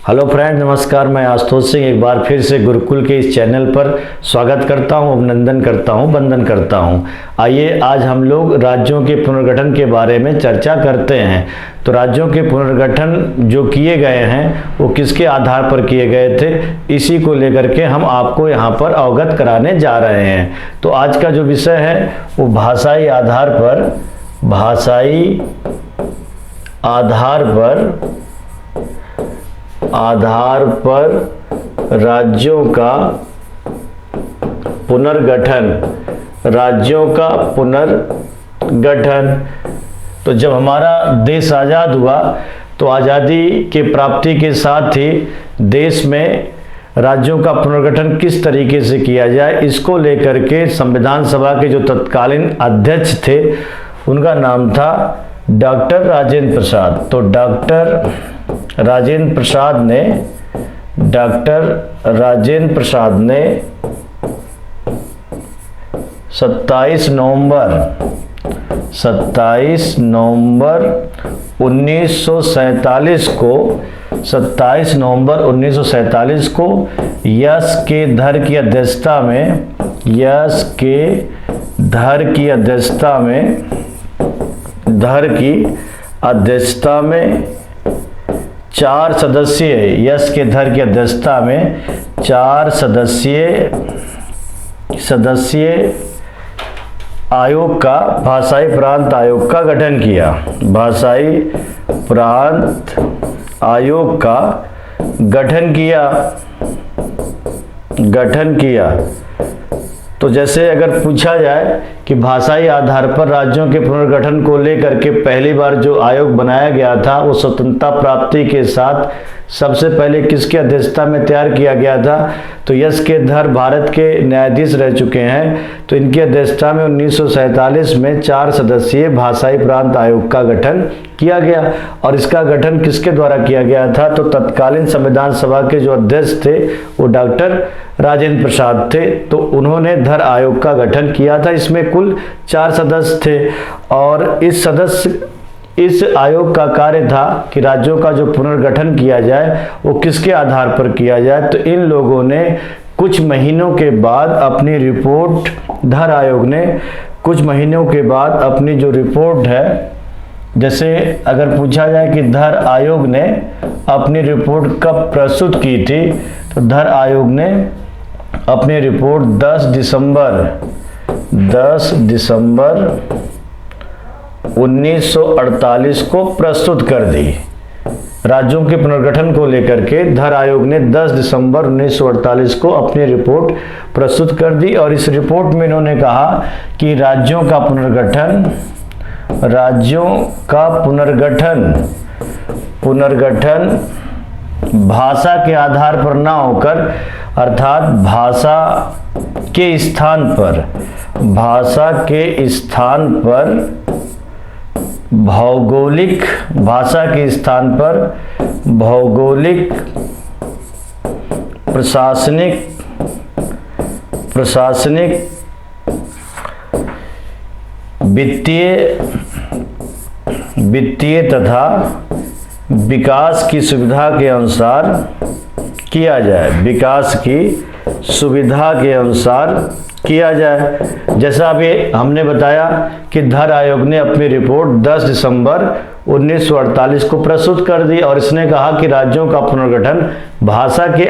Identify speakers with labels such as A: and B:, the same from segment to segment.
A: Hello friend, नमस्कार। मैं आशुतोष सिंह एक बार फिर से गुरुकुल के इस चैनल पर स्वागत करता हूं, अभिनंदन करता हूं, वंदन करता हूं। आइए आज हम लोग राज्यों के पुनर्गठन के बारे में चर्चा करते हैं। तो राज्यों के पुनर्गठन जो किए गए हैं वो किसके आधार पर किए गए थे, इसी को लेकर के हम आपको यहाँ पर अवगत कराने जा रहे हैं। तो आज का जो विषय है वो भाषाई आधार पर राज्यों का पुनर्गठन। तो जब हमारा देश आज़ाद हुआ तो आज़ादी के प्राप्ति के साथ ही देश में राज्यों का पुनर्गठन किस तरीके से किया जाए, इसको लेकर के संविधान सभा के जो तत्कालीन अध्यक्ष थे उनका नाम था डॉक्टर राजेंद्र प्रसाद। तो डॉक्टर राजेंद्र प्रसाद ने 27 नवंबर 1947 को यश के धर की अध्यक्षता में 4 सदस्यीय आयोग का भाषाई प्रांत आयोग का गठन किया। भाषाई प्रांत आयोग का गठन किया। तो जैसे अगर पूछा जाए कि भाषाई आधार पर राज्यों के पुनर्गठन को लेकर के पहली बार जो आयोग बनाया गया था वो स्वतंत्रता प्राप्ति के साथ सबसे पहले किसकी अध्यक्षता में तैयार किया गया था, तो यश के धर भारत के न्यायाधीश रह चुके हैं। तो इनकी अध्यक्षता में 1947 में 4 सदस्यीय भाषाई प्रांत आयोग का गठन किया गया। और इसका गठन किसके द्वारा किया गया था, तो तत्कालीन संविधान सभा के जो अध्यक्ष थे वो डॉक्टर राजेंद्र प्रसाद थे। तो उन्होंने धर आयोग का गठन किया था। इसमें कुल 4 सदस्य थे और इस आयोग का कार्य था कि राज्यों का जो पुनर्गठन किया जाए वो किसके आधार पर किया जाए। तो इन लोगों ने कुछ महीनों के बाद अपनी रिपोर्ट, धर आयोग ने कुछ महीनों के बाद अपनी जो रिपोर्ट है, जैसे अगर पूछा जाए कि धर आयोग ने अपनी रिपोर्ट कब प्रस्तुत की थी, तो धर आयोग ने अपनी रिपोर्ट 10 दिसंबर 1948 को प्रस्तुत कर दी। राज्यों के पुनर्गठन को लेकर के धर आयोग ने 10 दिसंबर 1948 को अपनी रिपोर्ट प्रस्तुत कर दी। और इस रिपोर्ट में इन्होंने कहा कि राज्यों का पुनर्गठन भाषा के आधार पर ना होकर, अर्थात भाषा के स्थान पर भौगोलिक प्रशासनिक वित्तीय तथा विकास की सुविधा के अनुसार किया जाए। जैसा अभी हमने बताया कि धर आयोग ने अपनी रिपोर्ट 10 दिसंबर 1948 को प्रस्तुत कर दी और इसने कहा कि राज्यों का पुनर्गठन भाषा के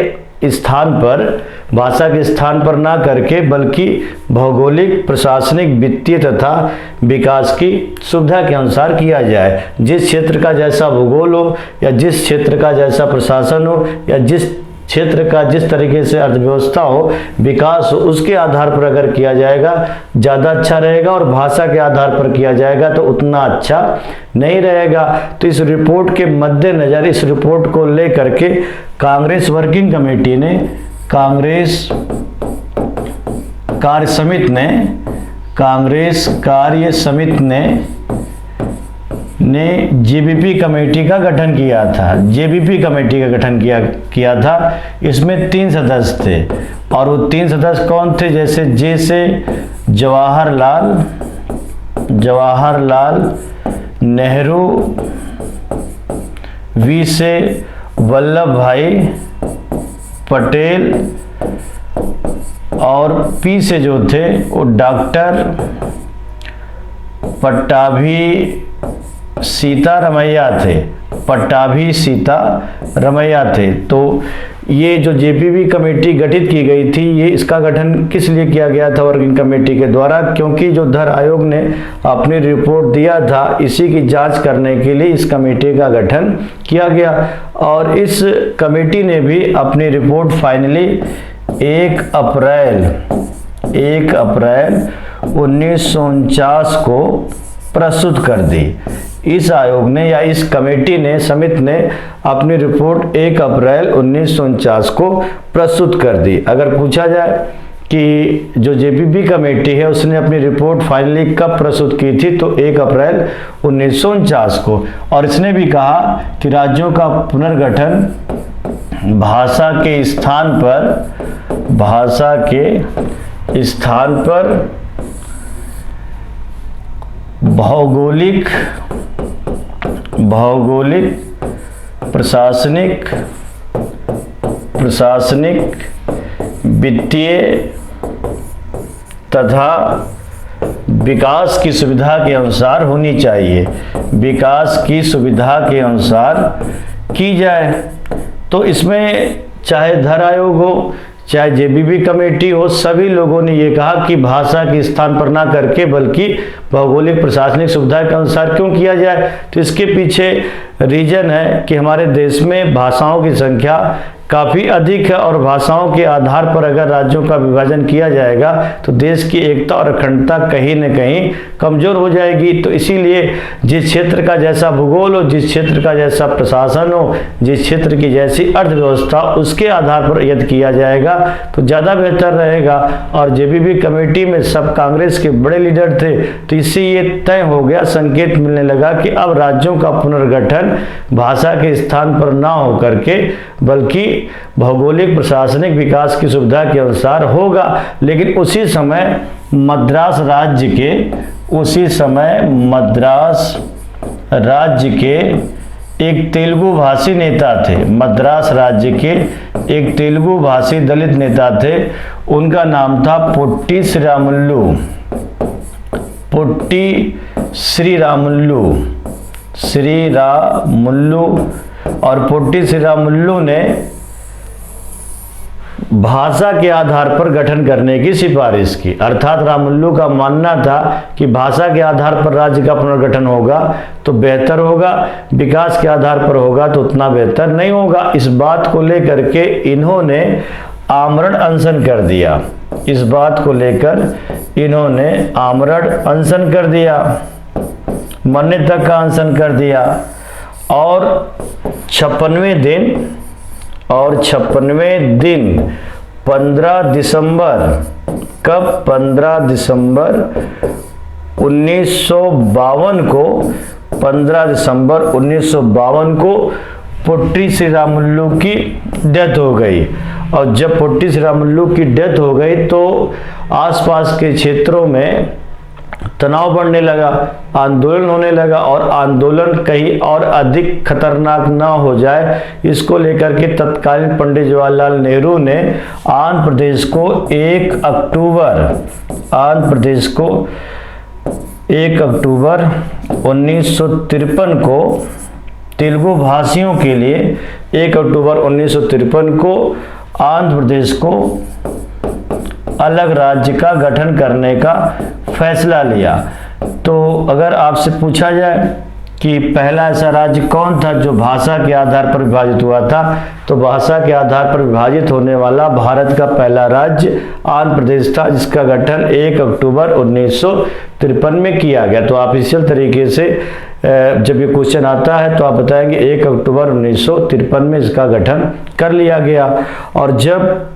A: स्थान पर ना करके बल्कि भौगोलिक, प्रशासनिक, वित्तीय तथा विकास की सुविधा के अनुसार किया जाए। जिस क्षेत्र का जैसा भूगोल हो या जिस क्षेत्र का जैसा प्रशासन हो या जिस क्षेत्र का जिस तरीके से अर्थव्यवस्था हो, विकास हो, उसके आधार पर अगर किया जाएगा ज़्यादा अच्छा रहेगा और भाषा के आधार पर किया जाएगा तो उतना अच्छा नहीं रहेगा। तो इस रिपोर्ट के मद्देनज़र, इस रिपोर्ट को लेकर के कांग्रेस वर्किंग कमेटी ने, कांग्रेस कार्य समिति ने जेबीपी कमेटी का गठन किया था। इसमें 3 सदस्य थे और वो 3 सदस्य कौन थे, जैसे जे से जवाहरलाल नेहरू, वी से वल्लभ भाई पटेल और पी से जो थे वो डॉक्टर पट्टाभी सीतारमैया थे, पट्टाभी सीतारमैया थे। तो ये जो जेपीवी कमेटी गठित की गई थी, ये इसका गठन किस लिए किया गया था वर्किंग कमेटी के द्वारा? क्योंकि जो धर आयोग ने अपनी रिपोर्ट दिया था, इसी की जांच करने के लिए इस कमेटी का गठन किया गया। और इस कमेटी ने भी अपनी रिपोर्ट फाइनली 1 अप्रैल 1949 को प्रस्तुत कर दी। इस आयोग ने या इस कमेटी ने, समिति ने अपनी रिपोर्ट 1 अप्रैल 1949 को प्रस्तुत कर दी। अगर पूछा जाए कि जो जेपीवी कमेटी है उसने अपनी रिपोर्ट फाइनली कब प्रस्तुत की थी, तो 1 अप्रैल 1949 को। और इसने भी कहा कि राज्यों का पुनर्गठन भाषा के स्थान पर भौगोलिक, प्रशासनिक, वित्तीय तथा विकास की सुविधा के अनुसार होनी चाहिए, विकास की सुविधा के अनुसार की जाए। तो इसमें चाहे धर आयोग हो, चाहे जेपीवी कमेटी हो, सभी लोगों ने ये कहा कि भाषा के स्थान पर ना करके बल्कि भौगोलिक प्रशासनिक सुविधा के अनुसार क्यों किया जाए। तो इसके पीछे रीजन है कि हमारे देश में भाषाओं की संख्या काफ़ी अधिक है और भाषाओं के आधार पर अगर राज्यों का विभाजन किया जाएगा तो देश की एकता और अखंडता कहीं न कहीं कमज़ोर हो जाएगी। तो इसीलिए जिस क्षेत्र का जैसा भूगोल हो, जिस क्षेत्र का जैसा प्रशासन हो, जिस क्षेत्र की जैसी अर्थव्यवस्था, उसके आधार पर यदि किया जाएगा तो ज़्यादा बेहतर रहेगा। और जेपीवी कमेटी में सब कांग्रेस के बड़े लीडर थे, तो इससे ये तय हो गया, संकेत मिलने लगा कि अब राज्यों का पुनर्गठन भाषा के स्थान पर ना हो करके बल्कि भौगोलिक प्रशासनिक विकास की सुविधा के अनुसार होगा। लेकिन उसी समय मद्रास राज्य के एक तेलुगु भाषी नेता थे, मद्रास राज्य के एक तेलुगु भाषी दलित नेता थे, उनका नाम था पोट्टी श्रीरामुल्लू। और पोट्टी श्रीरामुल्लू ने भाषा के आधार पर गठन करने की सिफारिश की। अर्थात रामुल्लू का मानना था कि भाषा के आधार पर राज्य का पुनर्गठन होगा तो बेहतर होगा, विकास के आधार पर होगा तो उतना बेहतर नहीं होगा। इस बात को लेकर के इन्होंने आमरण अनशन कर दिया, इस बात को लेकर इन्होंने आमरण अनशन कर दिया, मरने तक का अनशन कर दिया। और 56वें दिन 15 दिसंबर, कब? 15 दिसंबर 1952 को, 15 दिसंबर 1952 को पोट्टी श्रीरामुल्लू की डेथ हो गई। और जब पोट्टी श्रीरामुल्लू की डेथ हो गई तो आसपास के क्षेत्रों में तनाव बढ़ने लगा, आंदोलन होने लगा, और आंदोलन कहीं और अधिक खतरनाक ना हो जाए इसको लेकर के तत्कालीन पंडित जवाहरलाल नेहरू ने आंध्र प्रदेश को 1 अक्टूबर 1953 को तेलुगु भाषियों के लिए 1 अक्टूबर 1953 को आंध्र प्रदेश को अलग राज्य का गठन करने का फैसला लिया। तो अगर आपसे पूछा जाए कि पहला ऐसा राज्य कौन था जो भाषा के आधार पर विभाजित हुआ था, तो भाषा के आधार पर विभाजित होने वाला भारत का पहला राज्य आंध्र प्रदेश था, जिसका गठन 1 अक्टूबर 1953 में किया गया। तो आप इसी तरीके से जब ये क्वेश्चन आता है तो आप बताएंगे 1 अक्टूबर 1953 में इसका गठन कर लिया गया। और जब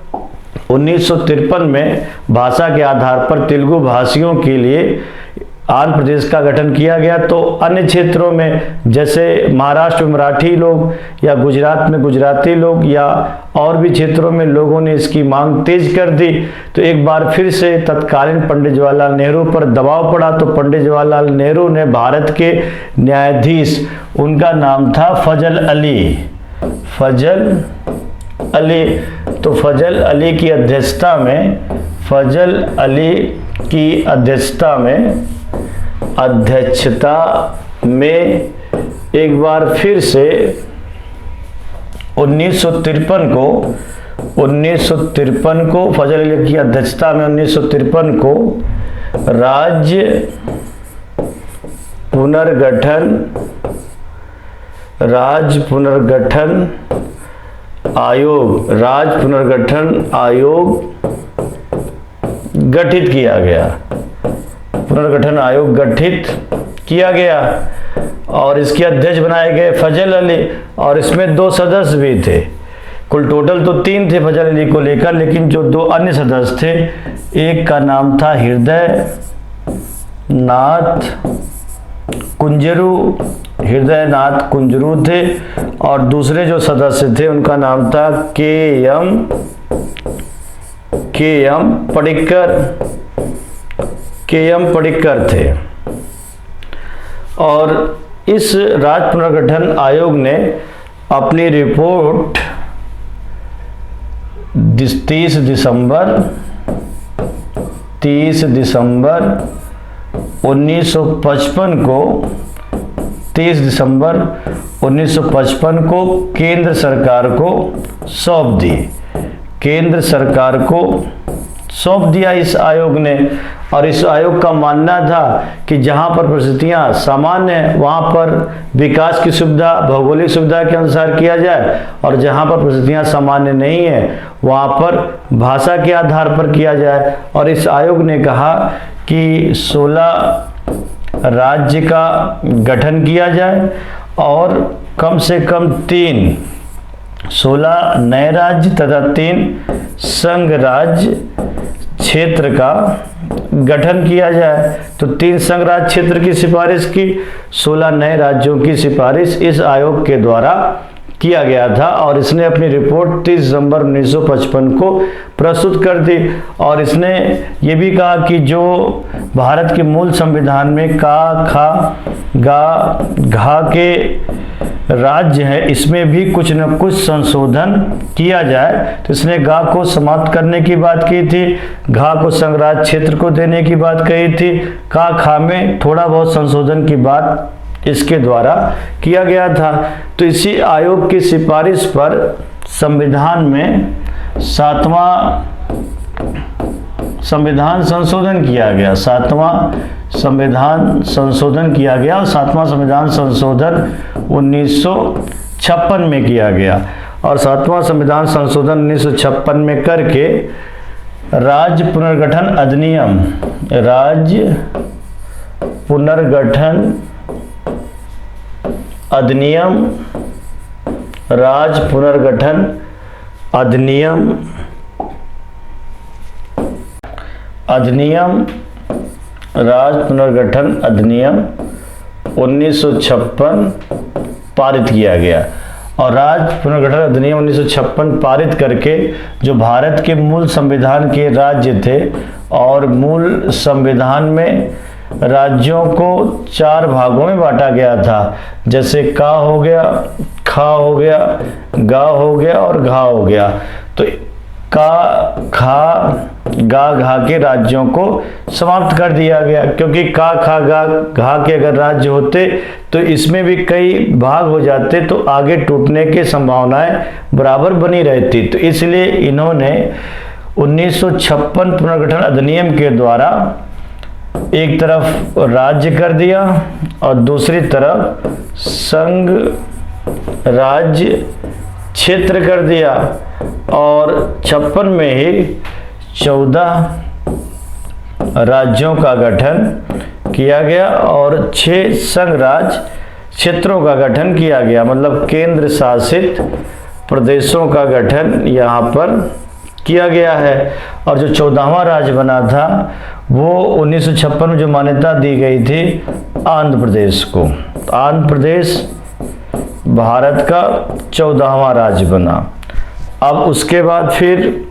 A: 1953 में भाषा के आधार पर तेलुगु भाषियों के लिए आंध्र प्रदेश का गठन किया गया तो अन्य क्षेत्रों में जैसे महाराष्ट्र में मराठी लोग या गुजरात में गुजराती लोग या और भी क्षेत्रों में लोगों ने इसकी मांग तेज कर दी। तो एक बार फिर से तत्कालीन पंडित जवाहरलाल नेहरू पर दबाव पड़ा, तो पंडित जवाहरलाल नेहरू ने भारत के न्यायाधीश, उनका नाम था फजल अली, फजल अली। तो फजल अली की अध्यक्षता में, फजल अली की अध्यक्षता में एक बार फिर से 1953 को फजल अली की अध्यक्षता में 1953 को राज्य पुनर्गठन आयोग गठित किया गया। पुनर्गठन आयोग गठित किया गया और इसके अध्यक्ष बनाए गए फजल अली, और इसमें 2 सदस्य भी थे। कुल टोटल तो 3 थे फजल अली को लेकर, लेकिन जो 2 अन्य सदस्य थे, एक का नाम था हृदयनाथ कुंजरू थे, और दूसरे जो सदस्य थे उनका नाम था के एम पडिक्कर थे। और इस राज्य पुनर्गठन आयोग ने अपनी रिपोर्ट 30 दिसंबर 1955 को केंद्र सरकार को सौंप दिया इस आयोग ने। और इस आयोग का मानना था कि जहां पर परिस्थितियां सामान्य हैं वहां पर विकास की सुविधा भौगोलिक सुविधा के अनुसार किया जाए, और जहां पर परिस्थितियां सामान्य नहीं है वहां पर भाषा के आधार पर किया जाए। और इस आयोग ने कहा कि 16 राज्य का गठन किया जाए और कम से कम 16 नए राज्य तथा 3 संघ राज्य क्षेत्र का गठन किया जाए। तो 3 संघ राज्य क्षेत्र की सिफारिश की, 16 नए राज्यों की सिफारिश इस आयोग के द्वारा किया गया था, और इसने अपनी रिपोर्ट 30 दिसंबर 1955 को प्रस्तुत कर दी। और इसने ये भी कहा कि जो भारत के मूल संविधान में का, खा, गा, घा के राज्य है, इसमें भी कुछ न कुछ संशोधन किया जाए। तो इसने गा को समाप्त करने की बात की थी, घा को संघ राज्य क्षेत्र को देने की बात कही थी, का, खा में थोड़ा बहुत संशोधन की बात इसके द्वारा किया गया था। तो इसी आयोग की सिफारिश पर संविधान में 7वां संविधान संशोधन किया गया, 7वां संविधान संशोधन किया गया, और 7वां संविधान संशोधन 1956 में किया गया। और 7वां संविधान संशोधन 1956 में करके राज्य पुनर्गठन अधिनियम, राज्य पुनर्गठन अधिनियम 1956 पारित किया गया। और राज्य पुनर्गठन अधिनियम 1956 पारित करके जो भारत के मूल संविधान के राज्य थे, और मूल संविधान में राज्यों को 4 भागों में बांटा गया था, जैसे का हो गया, खा हो गया, गा हो गया और घा हो गया। तो का, खा, गा, घा के राज्यों को समाप्त कर दिया गया, क्योंकि का, खा, गा, घा के अगर राज्य होते तो इसमें भी कई भाग हो जाते, तो आगे टूटने की संभावनाएं बराबर बनी रहती। तो इसलिए इन्होंने 1956 पुनर्गठन अधिनियम के द्वारा एक तरफ राज्य कर दिया और दूसरी तरफ संघ राज्य क्षेत्र कर दिया, और 56 में ही 14 राज्यों का गठन किया गया और 6 संघ राज्य क्षेत्रों का गठन किया गया, मतलब केंद्र शासित प्रदेशों का गठन यहाँ पर किया गया है। और जो 14वां राज्य बना था वो 1956 में जो मान्यता दी गई थी आंध्र प्रदेश को। आंध्र प्रदेश भारत का 14वां राज्य बना। अब उसके बाद फिर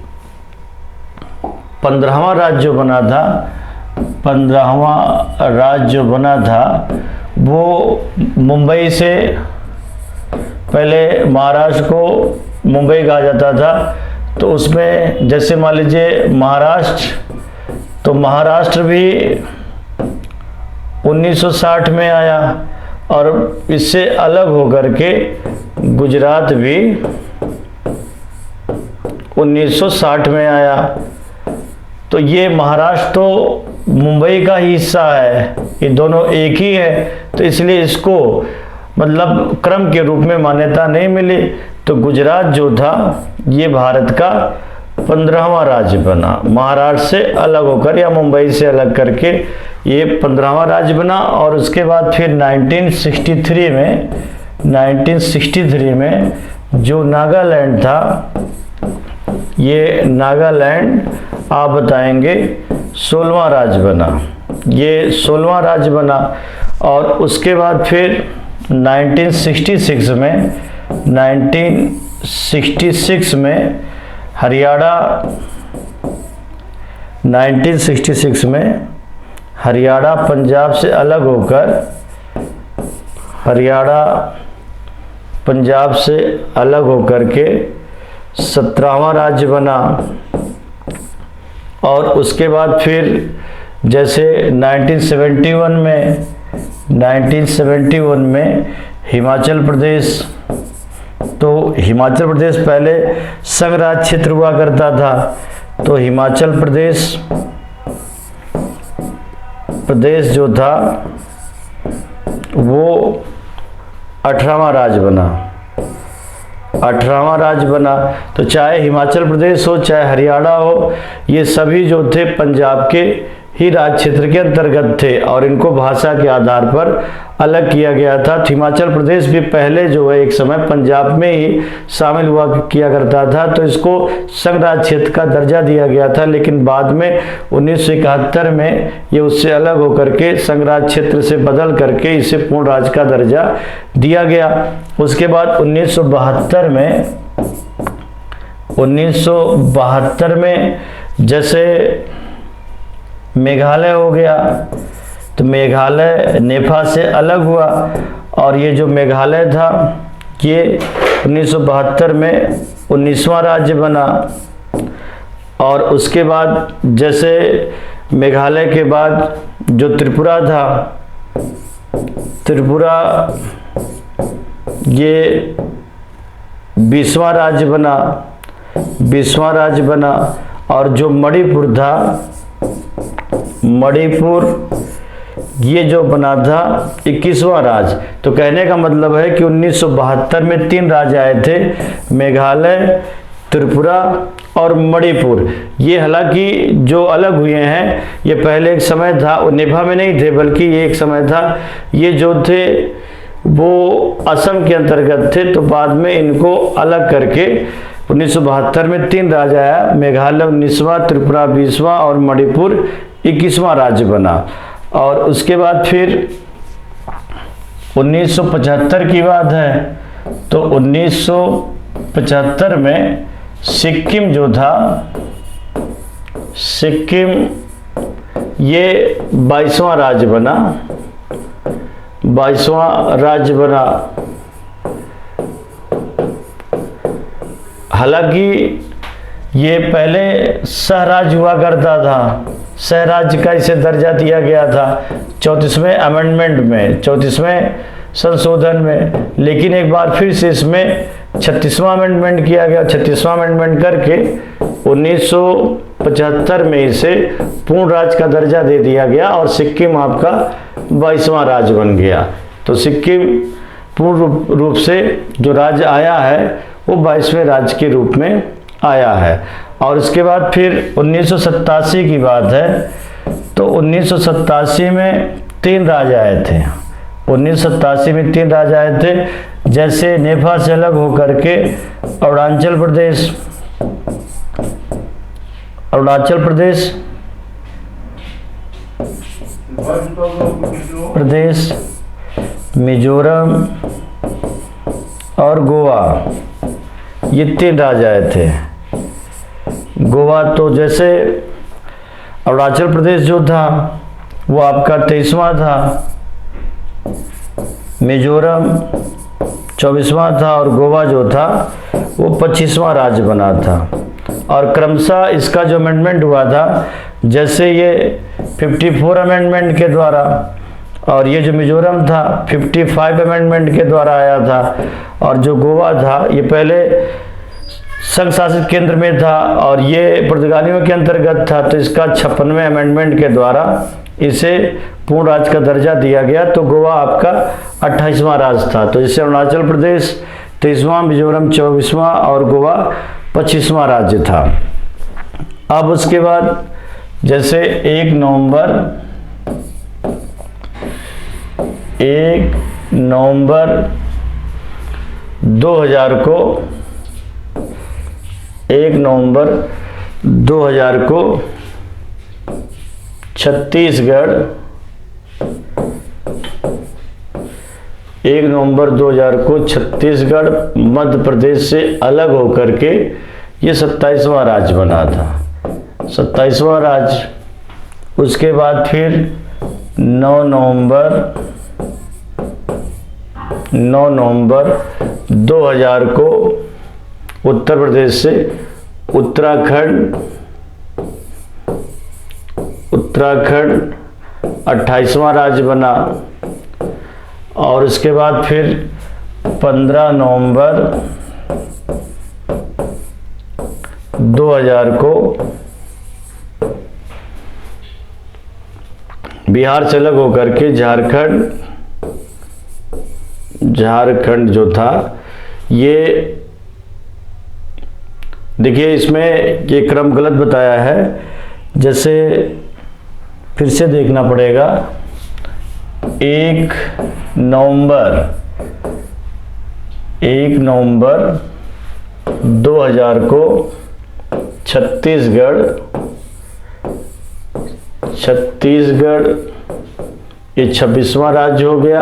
A: 15वां राज्य जो बना था, 15वां राज्य जो बना था वो मुंबई से पहले महाराष्ट्र को मुंबई कहा जाता था, तो उसमें जैसे मान लीजिए महाराष्ट्र, तो महाराष्ट्र भी 1960 में आया और इससे अलग होकर के गुजरात भी 1960 में आया। तो ये महाराष्ट्र तो मुंबई का ही हिस्सा है, ये दोनों एक ही है, तो इसलिए इसको मतलब क्रम के रूप में मान्यता नहीं मिली। तो गुजरात जो था ये भारत का 15वां राज्य बना, महाराष्ट्र से अलग होकर या मुंबई से अलग करके ये 15वां राज्य बना। और उसके बाद फिर 1963 में जो नागालैंड था, ये नागालैंड आप बताएंगे 16वां राज्य बना, ये 16वां राज्य बना। और उसके बाद फिर 1966 में हरियाणा, 1966 में हरियाणा पंजाब से अलग होकर, हरियाणा पंजाब से अलग होकर के 17वां राज्य बना। और उसके बाद फिर जैसे 1971 में हिमाचल प्रदेश, तो हिमाचल प्रदेश पहले संघ राज्य क्षेत्र हुआ करता था, तो हिमाचल प्रदेश जो था वो 18वां राज्य बना, 18वां राज्य बना। तो चाहे हिमाचल प्रदेश हो चाहे हरियाणा हो, ये सभी जो थे पंजाब के ही राज्य क्षेत्र के अंतर्गत थे और इनको भाषा के आधार पर अलग किया गया था। हिमाचल प्रदेश भी पहले जो है एक समय पंजाब में ही शामिल हुआ किया करता था, तो इसको संघ राज्य क्षेत्र का दर्जा दिया गया था। लेकिन बाद में 1971 में ये उससे अलग होकर के संघ राज्य क्षेत्र से बदल करके इसे पूर्ण राज्य का दर्जा दिया गया। उसके बाद 1972 में जैसे मेघालय हो गया, तो मेघालय नेपाल से अलग हुआ और ये जो मेघालय था ये 1972 में 19वां राज्य बना। और उसके बाद जैसे मेघालय के बाद जो त्रिपुरा था, त्रिपुरा ये 20वां राज्य बना, 20वां राज्य बना। और जो मणिपुर था, मणिपुर ये जो बना था 21वां राज्य। तो कहने का मतलब है कि 1972 में 3 राज्य आए थे, मेघालय, त्रिपुरा और मणिपुर। ये हालांकि जो अलग हुए हैं, ये पहले एक समय था, वो नेपाल में नहीं थे बल्कि ये एक समय था, ये जो थे वो असम के अंतर्गत थे। तो बाद में इनको अलग करके 1972 में 3 राज्य आया, मेघालय 19वां, त्रिपुरा 20वां और मणिपुर 21वां राज्य बना। और उसके बाद फिर 1975 की बात है, तो 1975 में सिक्किम जो था, सिक्किम ये 22वां राज्य बना, 22वां राज्य बना। हालांकि ये पहले सहराज्य हुआ करता था, सहराज्य का इसे दर्जा दिया गया था 34वें अमेंडमेंट में, 34वें संशोधन में। लेकिन एक बार फिर से इसमें 36वां अमेंडमेंट किया गया, 36वां अमेंडमेंट करके 1975 में इसे पूर्ण राज्य का दर्जा दे दिया गया और सिक्किम आपका 22वां राज्य बन गया। तो सिक्किम पूर्ण रूप से जो राज्य आया है वो 22वें राज्य के रूप में आया है। और इसके बाद फिर 1987 की बात है, तो 1987 में 3 राज्य आए थे, 1987 में 3 राज्य आए थे। जैसे नेपाल से अलग होकर के अरुणाचल प्रदेश, मिजोरम और गोवा, ये 3 राज्य आए थे। गोवा तो जैसे अरुणाचल प्रदेश जो था वो आपका 23वां था, मिजोरम 24वां था और गोवा जो था वो 25वां राज्य बना था। और क्रमशः इसका जो अमेंडमेंट हुआ था, जैसे ये 54 अमेंडमेंट के द्वारा, और ये जो मिजोरम था 55 अमेंडमेंट के द्वारा आया था, और जो गोवा था ये पहले संघ शासित केंद्र में था और ये पुर्तगालियों के अंतर्गत था, तो इसका 56वें अमेंडमेंट के द्वारा इसे पूर्ण राज्य का दर्जा दिया गया। तो गोवा आपका 28वां राज्य था। तो जैसे अरुणाचल प्रदेश 23वां, मिजोरम 24वां और गोवा 25वां राज्य था। अब उसके बाद जैसे 1 नवंबर 2000 को 1 नवंबर 2000 को छत्तीसगढ़ 1 नवंबर 2000 को छत्तीसगढ़ मध्य प्रदेश से अलग होकर के ये 27वां राज्य बना था, 27वां राज्य। उसके बाद फिर 9 नवंबर 2000 को उत्तर प्रदेश से उत्तराखंड 28वां राज्य बना। और उसके बाद फिर 15 नवंबर 2000 को बिहार से अलग होकर के झारखंड जो था, ये देखिए इसमें ये क्रम गलत बताया है, जैसे फिर से देखना पड़ेगा। 1 नवंबर 2000 को छत्तीसगढ़ ये 26वां राज्य हो गया।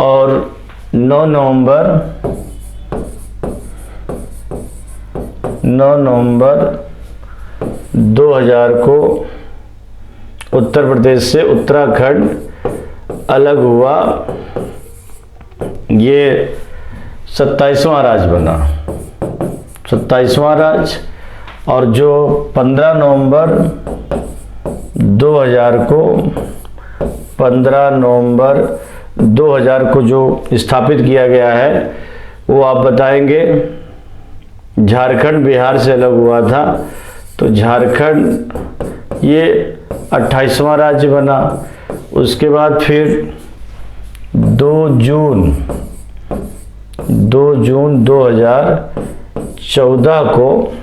A: और 9 नवंबर 2000 को उत्तर प्रदेश से उत्तराखंड अलग हुआ, ये 27वां राज्य बना, 27वां राज्य। और जो 15 नवंबर 2000 को जो स्थापित किया गया है, वो आप बताएंगे। झारखंड बिहार से अलग हुआ था, तो झारखंड ये 28वां राज्य बना। उसके बाद फिर 2 जून 2014 को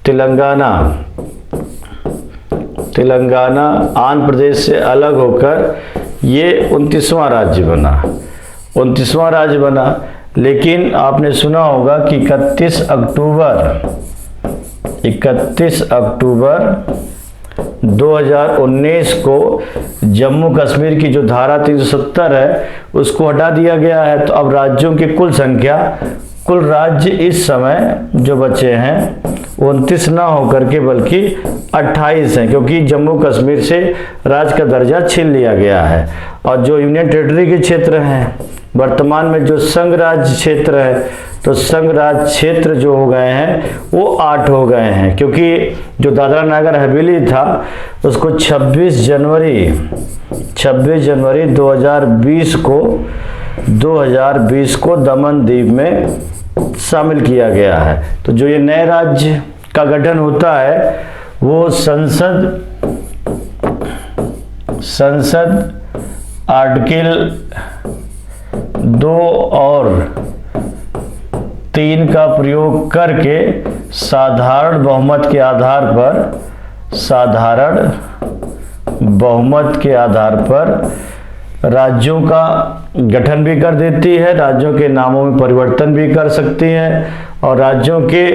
A: तेलंगाना आंध्र प्रदेश से अलग होकर ये 29वां राज्य बना, 29वां राज्य बना। लेकिन आपने सुना होगा कि 31 अक्टूबर 2019 को जम्मू कश्मीर की जो धारा 370 है उसको हटा दिया गया है। तो अब राज्यों की कुल राज्य इस समय जो बचे हैं 29 ना होकर के बल्कि 28 हैं, क्योंकि जम्मू कश्मीर से राज्य का दर्जा छीन लिया गया है। और जो यूनियन टेरिटरी के क्षेत्र हैं, वर्तमान में जो संघ राज्य क्षेत्र है, तो संघ राज्य क्षेत्र जो हो गए हैं वो 8 हो गए हैं, क्योंकि जो दादरा नगर हवेली था उसको 26 जनवरी 2020 को दमन दीव में शामिल किया गया है। तो जो ये नए राज्य का गठन होता है वो संसद आर्टिकल 2 और 3 का प्रयोग करके साधारण बहुमत के आधार पर राज्यों का गठन भी कर देती है, राज्यों के नामों में परिवर्तन भी कर सकती है और राज्यों के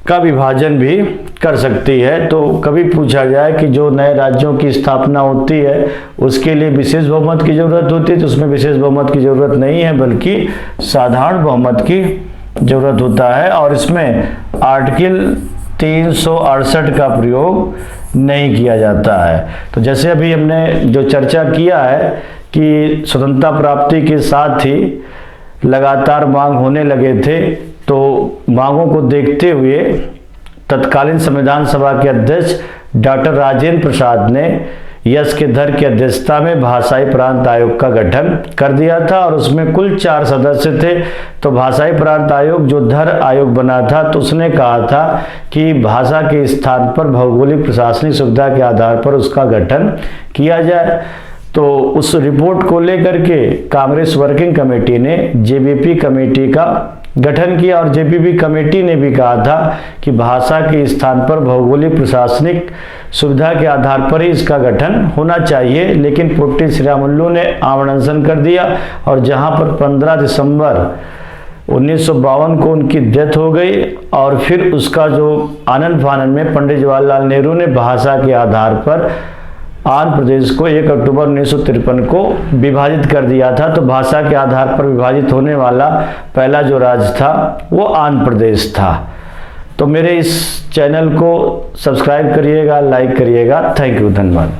A: का विभाजन भी कर सकती है। तो कभी पूछा जाए कि जो नए राज्यों की स्थापना होती है उसके लिए विशेष बहुमत की जरूरत होती है, तो उसमें विशेष बहुमत की जरूरत नहीं है बल्कि साधारण बहुमत की जरूरत होता है। और इसमें आर्टिकल 368 का प्रयोग नहीं किया जाता है। तो जैसे अभी हमने जो चर्चा किया है कि स्वतंत्रता प्राप्ति के साथ ही लगातार मांग होने लगे थे, तो मांगों को देखते हुए तत्कालीन संविधान सभा के अध्यक्ष डॉक्टर राजेंद्र प्रसाद ने यश के धर की अध्यक्षता में भाषाई प्रांत आयोग का गठन कर दिया था और उसमें कुल 4 सदस्य थे। तो भाषाई प्रांत आयोग जो धर आयोग बना था, तो उसने कहा था कि भाषा के स्थान पर भौगोलिक प्रशासनिक सुविधा के आधार पर उसका गठन किया जाए। तो उस रिपोर्ट को लेकर के कांग्रेस वर्किंग कमेटी ने जेबीपी कमेटी का गठन किया और जेबीपी कमेटी ने भी कहा था कि भाषा के स्थान पर भौगोलिक प्रशासनिक सुविधा के आधार पर ही इसका गठन होना चाहिए। लेकिन पोट्टी श्रीरामुलु ने आमरण अनशन कर दिया और जहां पर 15 दिसंबर 1952 को उनकी डेथ हो गई और फिर उसका जो आनन फानन में पंडित जवाहरलाल नेहरू ने भाषा के आधार पर आंध्र प्रदेश को 1 अक्टूबर 1953 को विभाजित कर दिया था। तो भाषा के आधार पर विभाजित होने वाला पहला जो राज्य था वो आंध्र प्रदेश था। तो मेरे इस चैनल को सब्सक्राइब करिएगा, लाइक करिएगा। थैंक यू, धन्यवाद।